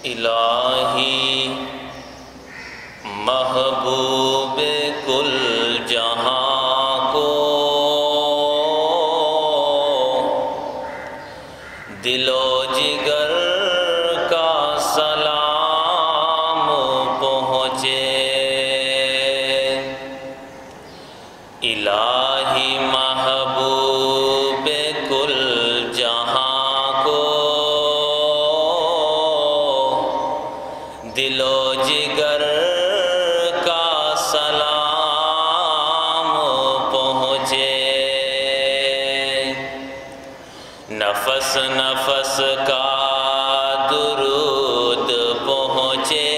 الہی محبوب کل جہاں کو دل و جگر کا سلام پہنچے۔ الہی محبوب کل جہاں کو دل و جگر کا سلام پہنچے۔ نفس نفس کا درود پہنچے،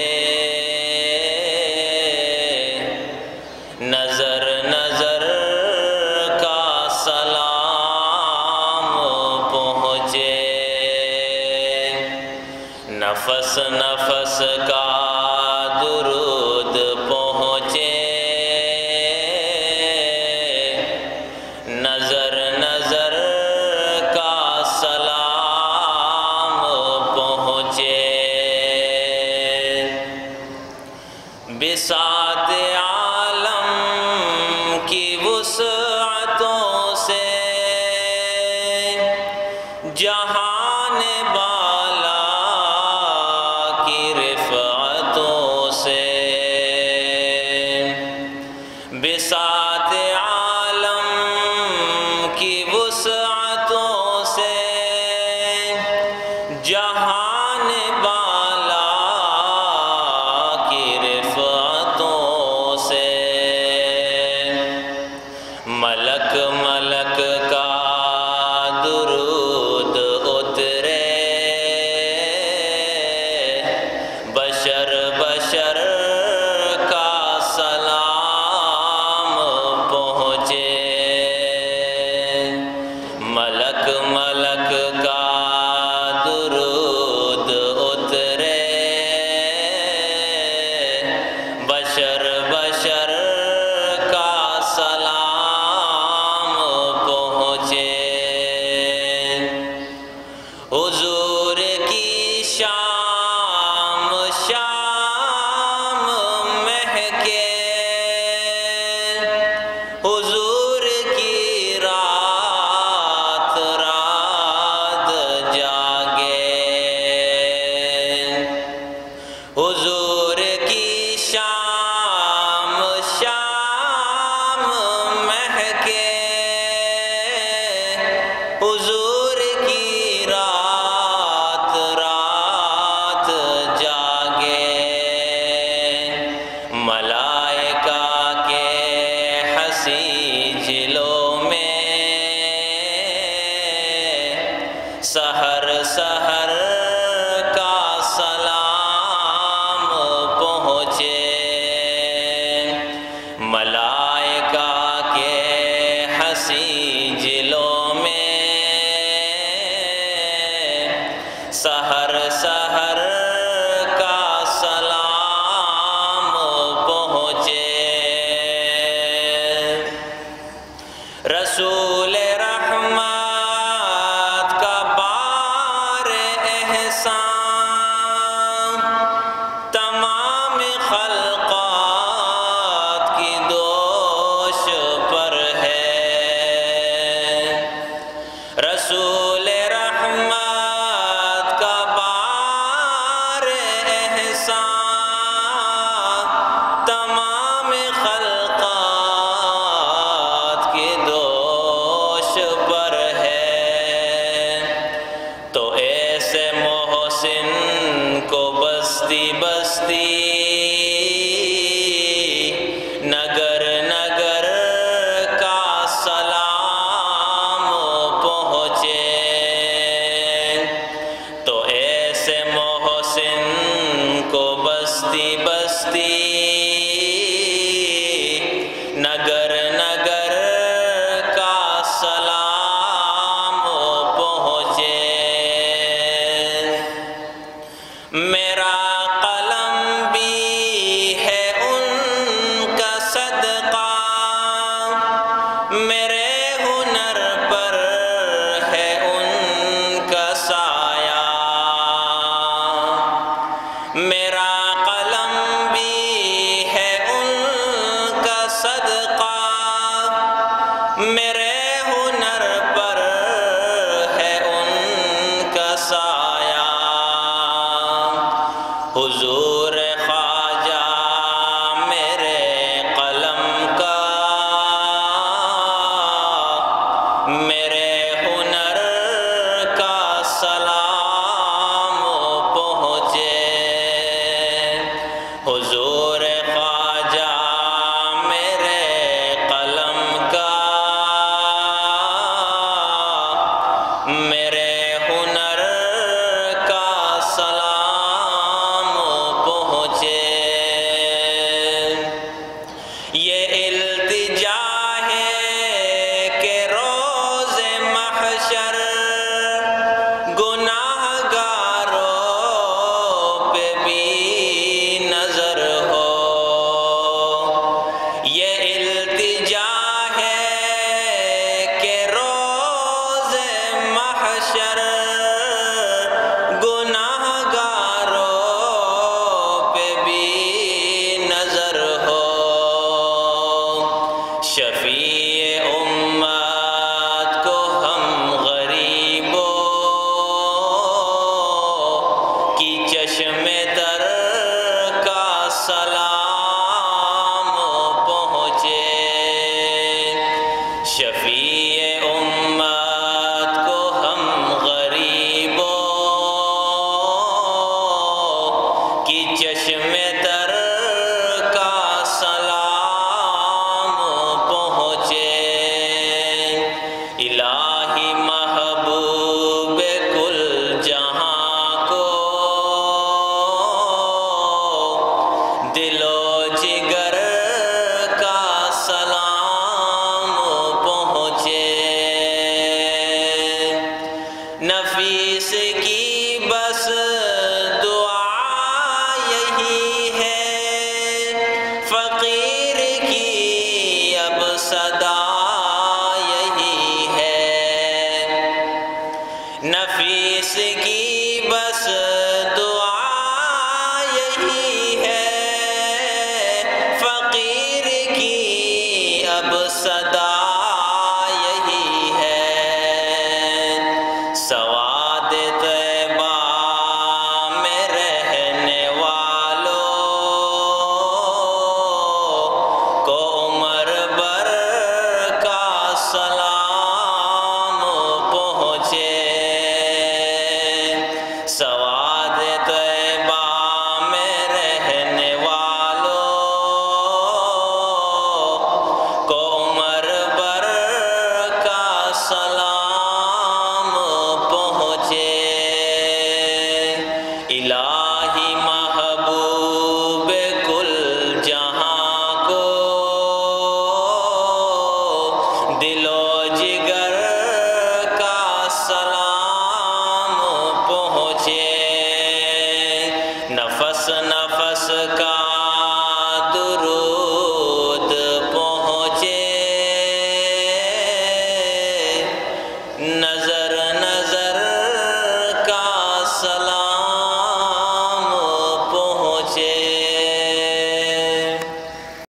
نظر نظر کا سلام پہنچے۔ نفس نفس کا درود پہنچے، نظر نظر کا سلام پہنچے۔ بساط عالم کی وسعتوں سے، جہان بالا کی رفعتوں سے، بساط عالم کی وسعتوں سے، جہان بالا کی رفعتوں سے، ملک ملک کا درود اترے، بشر بشر کا سلام پہنچے۔ ملک ملک کا درود اترے، بشر بشر کا سلام پہنچے۔ حضور کی شام شام مہکے، حضور کی رات رات جاگے، حضور کی شام شام مہکے، حضور کی رات رات جاگے۔ ملائکہ کے حسین جلوں میں سحر سحر کا سلام پہنچے۔ ملائکہ کے حسین جلوں میں سحر سحر کا سلام پہنچے۔ رسول رحمت کا بار احسان تمام خلقات کی دوش پر ہے۔ رسول رحمت کا بار احسان تمام خلقات کی دوش پر ہے۔ تو ایسے محسن کو بستی بستی نگر نگر کا سلام پہنچے۔ تو ایسے محسن کو بستی بستی نگر نگر کا سلام پہنچے۔ میرا قلم بھی ہے ان کا صدقہ، میرے ہنر پر ہے ان کا سایہ۔ حضور خواجہ میرے قلم کا میرے ہنر کا سلام پہنچے حضور خواجہ میرے قلم کا میرے ہنر کا سلام پہنچے یہ التجا ہے کہ روز محشر گناہ گاروں پہ بھی نظر ہو یہ التجا ہے کہ روز محشر گناہ گاروں پہ بھی نظر ہو شفیع امت کو ہم غریبوں کی چشم تر کا سلام پہنچے شفیع امت کو ہم غریبوں کی چشم تر کا سلام پہنچے الہی محبوب کل جہاں کو دل و جگر کا سلام پہنچے نفیس کی بس دعا یہی ہے فقیر کی اب صدا یہی ہے نفیس کی بس دعا یہی ہے فقیر کی اب صدا یہی ہے سواد طیبہ میں رہنے والوں کو عمر بھر کا سلام پہنچے سواد طیبہ میں رہنے والوں کو عمر بھر کا سلام پہنچے الہی محبوب کل جہاں کو دل و جگر